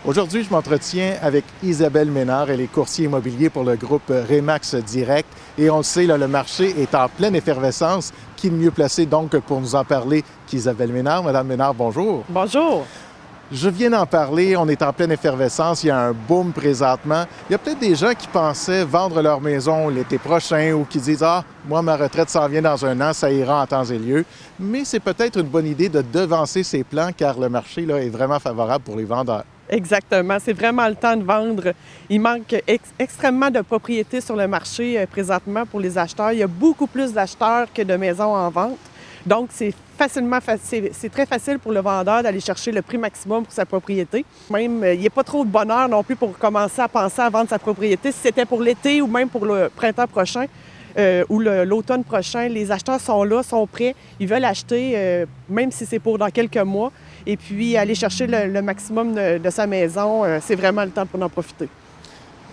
Aujourd'hui, je m'entretiens avec Isabelle Ménard. Elle est courtier immobilier pour le groupe Remax Direct. Et on le sait, là, le marché est en pleine effervescence. Qui de mieux placé donc pour nous en parler qu'Isabelle Ménard? Madame Ménard, bonjour. Bonjour. Je viens d'en parler, on est en pleine effervescence, il y a un boom présentement. Il y a peut-être des gens qui pensaient vendre leur maison l'été prochain ou qui disent « Ah, moi, ma retraite s'en vient dans un an, ça ira en temps et lieu. » Mais c'est peut-être une bonne idée de devancer ces plans car le marché là, est vraiment favorable pour les vendeurs. Exactement. C'est vraiment le temps de vendre. Il manque extrêmement de propriétés sur le marché présentement pour les acheteurs. Il y a beaucoup plus d'acheteurs que de maisons en vente. Donc, c'est très facile pour le vendeur d'aller chercher le prix maximum pour sa propriété. Même, il n'y a pas trop de bonheur non plus pour commencer à penser à vendre sa propriété. Si c'était pour l'été ou même pour le printemps prochain ou l'automne prochain, les acheteurs sont là, sont prêts. Ils veulent acheter, même si c'est pour dans quelques mois. Et puis, aller chercher le maximum de sa maison, c'est vraiment le temps pour en profiter.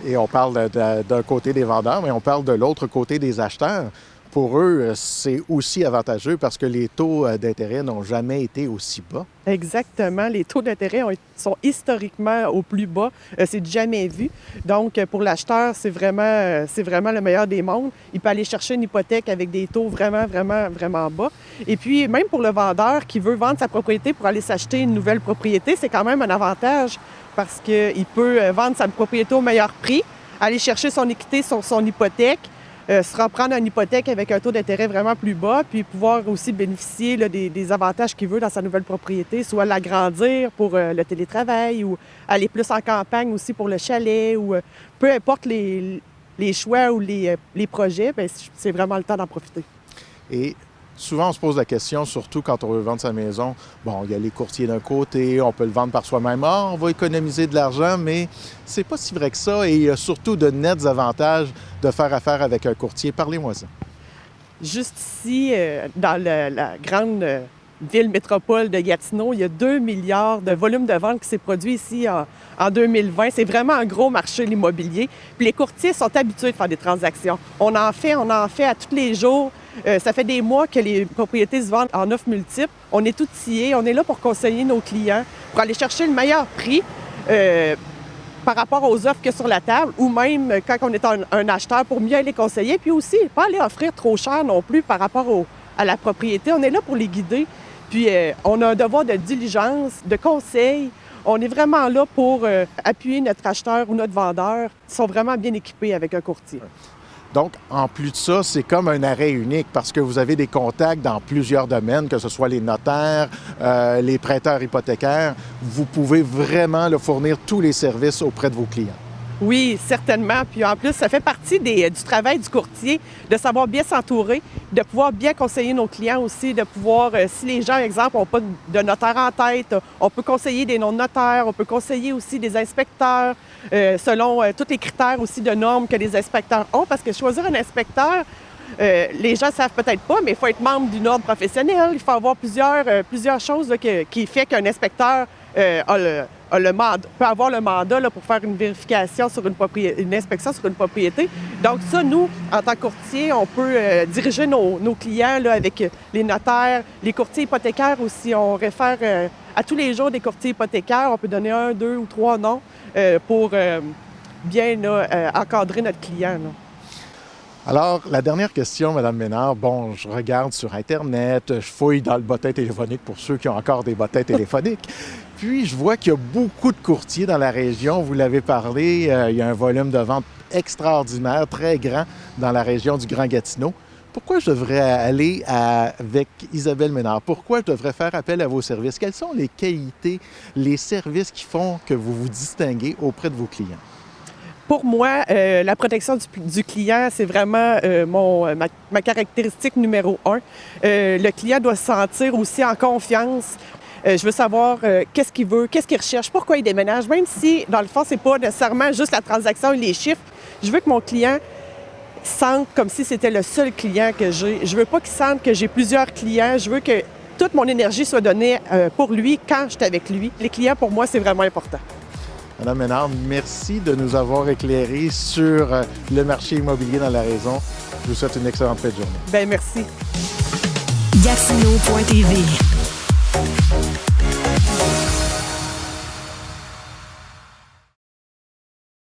Et on parle d'un côté des vendeurs, mais on parle de l'autre côté des acheteurs. Pour eux, c'est aussi avantageux parce que les taux d'intérêt n'ont jamais été aussi bas. Exactement. Les taux d'intérêt sont historiquement au plus bas. C'est jamais vu. Donc, pour l'acheteur, c'est vraiment le meilleur des mondes. Il peut aller chercher une hypothèque avec des taux vraiment bas. Et puis, même pour le vendeur qui veut vendre sa propriété pour aller s'acheter une nouvelle propriété, c'est quand même un avantage parce qu'il peut vendre sa propriété au meilleur prix, aller chercher son équité sur son hypothèque, se reprendre une hypothèque avec un taux d'intérêt vraiment plus bas, puis pouvoir aussi bénéficier là, des avantages qu'il veut dans sa nouvelle propriété, soit l'agrandir pour le télétravail ou aller plus en campagne aussi pour le chalet, ou peu importe les choix ou les projets, bien, c'est vraiment le temps d'en profiter. Et souvent, on se pose la question, surtout quand on veut vendre sa maison, bon, il y a les courtiers d'un côté, on peut le vendre par soi-même. Ah, on va économiser de l'argent, mais c'est pas si vrai que ça. Et il y a surtout de nets avantages de faire affaire avec un courtier. Parlez-moi ça. Juste ici, dans la grande ville métropole de Gatineau, il y a 2 milliards de volume de vente qui s'est produit ici en 2020. C'est vraiment un gros marché, l'immobilier. Puis les courtiers sont habitués de faire des transactions. On en fait à tous les jours. Ça fait des mois que les propriétés se vendent en offres multiples. On est outillés, on est là pour conseiller nos clients, pour aller chercher le meilleur prix par rapport aux offres qu'il y a sur la table, ou même quand on est un acheteur pour mieux les conseiller, puis aussi pas aller offrir trop cher non plus par rapport à la propriété. On est là pour les guider, puis on a un devoir de diligence, de conseil. On est vraiment là pour appuyer notre acheteur ou notre vendeur. Ils sont vraiment bien équipés avec un courtier. Donc, en plus de ça, c'est comme un arrêt unique parce que vous avez des contacts dans plusieurs domaines, que ce soit les notaires, les prêteurs hypothécaires. Vous pouvez vraiment leur fournir tous les services auprès de vos clients. Oui, certainement. Puis en plus, ça fait partie du travail du courtier, de savoir bien s'entourer, de pouvoir bien conseiller nos clients aussi, de pouvoir, si les gens, exemple, n'ont pas de notaire en tête, on peut conseiller des noms de notaires, on peut conseiller aussi des inspecteurs, selon tous les critères aussi de normes que les inspecteurs ont, parce que choisir un inspecteur, les gens ne savent peut-être pas, mais il faut être membre d'une ordre professionnelle, il faut avoir plusieurs choses là, qui fait qu'un inspecteur peut avoir le mandat là, pour faire une vérification sur une inspection sur une propriété. Donc ça, nous, en tant que courtier, on peut diriger nos clients là, avec les notaires, les courtiers hypothécaires aussi. On réfère à tous les jours des courtiers hypothécaires. On peut donner 1, 2 ou 3 noms pour bien là, encadrer notre client. Là. Alors, la dernière question, Mme Ménard. Bon, je regarde sur Internet, je fouille dans le bottin téléphonique pour ceux qui ont encore des bottins téléphoniques. Puis, je vois qu'il y a beaucoup de courtiers dans la région. Vous l'avez parlé, il y a un volume de vente extraordinaire, très grand dans la région du Grand Gatineau. Pourquoi je devrais aller avec Isabelle Ménard? Pourquoi je devrais faire appel à vos services? Quelles sont les qualités, les services qui font que vous vous distinguez auprès de vos clients? Pour moi, la protection du client, c'est vraiment ma caractéristique numéro 1. Le client doit se sentir aussi en confiance. Je veux savoir qu'est-ce qu'il veut, qu'est-ce qu'il recherche, pourquoi il déménage, même si, dans le fond, c'est pas nécessairement juste la transaction et les chiffres. Je veux que mon client sente comme si c'était le seul client que j'ai. Je veux pas qu'il sente que j'ai plusieurs clients. Je veux que toute mon énergie soit donnée pour lui quand je suis avec lui. Les clients, pour moi, c'est vraiment important. Madame Ménard, merci de nous avoir éclairés sur le marché immobilier dans la région. Je vous souhaite une excellente fin de journée. Bien, merci. Gatineau.tv